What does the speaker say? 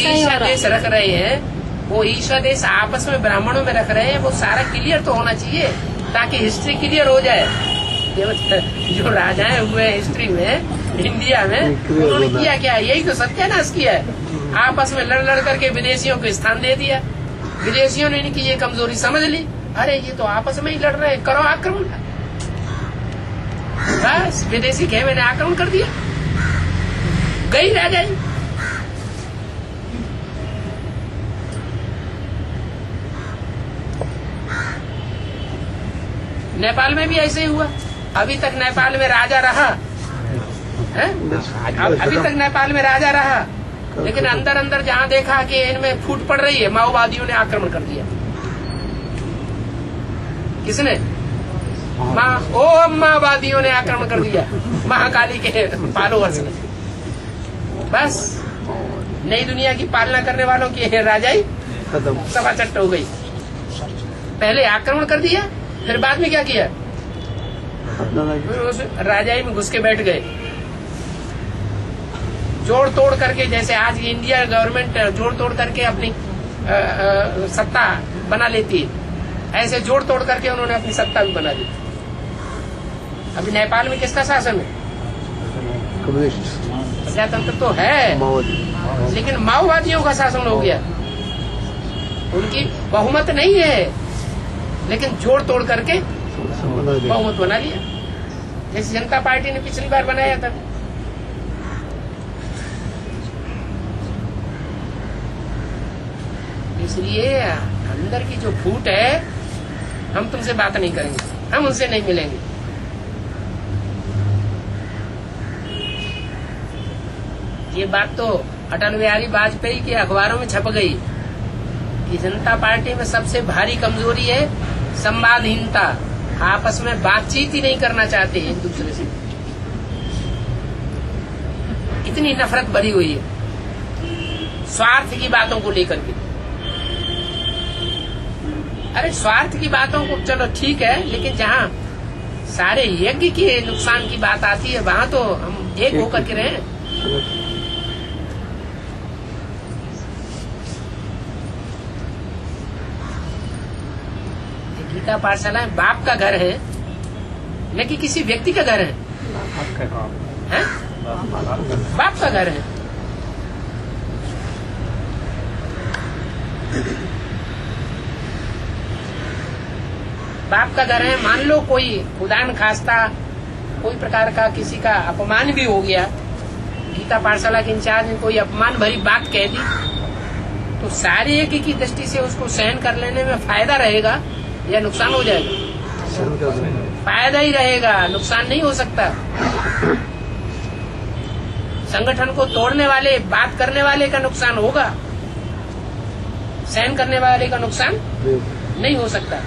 ईर्ष्या देश रख रहे हैं, वो ईर्ष्या देश आपस में ब्राह्मणों में रख रहे हैं, वो सारा क्लियर तो होना चाहिए ताकि हिस्ट्री क्लियर हो जाए। जो राजाएं हुए हिस्ट्री में इंडिया में, उन्होंने किया क्या? यही तो सत्यानाश किया है। आपस में लड़ लड़ करके विदेशियों को स्थान दे दिया। विदेशियों ने इनकी ये कमजोरी समझ ली, अरे ये तो आपस में ही लड़ रहे हैं, करो आक्रमण। बस विदेशी खेमे ने आक्रमण कर दिया, गई राजाई। नेपाल में भी ऐसे ही हुआ। अभी तक नेपाल में राजा रहा है, अभी तक नेपाल में राजा रहा, लेकिन अंदर अंदर जहाँ देखा कि इनमें फूट पड़ रही है, माओवादियों ने आक्रमण कर दिया। किसने? माओवादियों ने आक्रमण कर दिया, महाकाली के फॉलोअर्स ने। बस नई दुनिया की पालना करने वालों की राजाई सभा चट्ट हो गई। पहले आक्रमण कर दिया, फिर बाद में क्या किया? उस राजाई में घुस के बैठ गए, जोड़ तोड़ करके। जैसे आज इंडिया गवर्नमेंट जोड़ तोड़ करके अपनी सत्ता बना लेती है, ऐसे जोड़ तोड़ करके उन्होंने अपनी सत्ता भी बना ली। अभी नेपाल में किसका शासन है? प्रजातंत्र तो है, लेकिन माओवादियों का शासन हो गया। उनकी बहुमत नहीं है, लेकिन जोड़ तोड़ करके बहुमत बना लिया, जैसे जनता पार्टी ने पिछली बार बनाया था। इसलिए अंदर की जो फूट है, हम तुमसे बात नहीं करेंगे, हम उनसे नहीं मिलेंगे। ये बात तो अटल बिहारी वाजपेयी के अखबारों में छप गई कि जनता पार्टी में सबसे भारी कमजोरी है संवादहीनता, आपस में बातचीत ही नहीं करना चाहते एक दूसरे से। इतनी नफरत भरी हुई है स्वार्थ की बातों को लेकर के। अरे स्वार्थ की बातों को चलो ठीक है, लेकिन जहाँ सारे यज्ञ के नुकसान की बात आती है, वहाँ तो हम एक होकर के रहें। गीता पाठशाला बाप का घर है, न कि किसी व्यक्ति का घर है, बाप का घर है। बाप का घर है। मान लो कोई खुदा न खास्ता कोई प्रकार का किसी का अपमान भी हो गया, गीता पाठशाला के इंचार्ज ने कोई अपमान भरी बात कह दी, तो सारे एक की दृष्टि से उसको सहन कर लेने में फायदा रहेगा या नुकसान हो जाएगा? फायदा ही रहेगा, नुकसान नहीं हो सकता। संगठन को तोड़ने वाले, बात करने वाले का नुकसान होगा, सहन करने वाले का नुकसान नहीं हो सकता।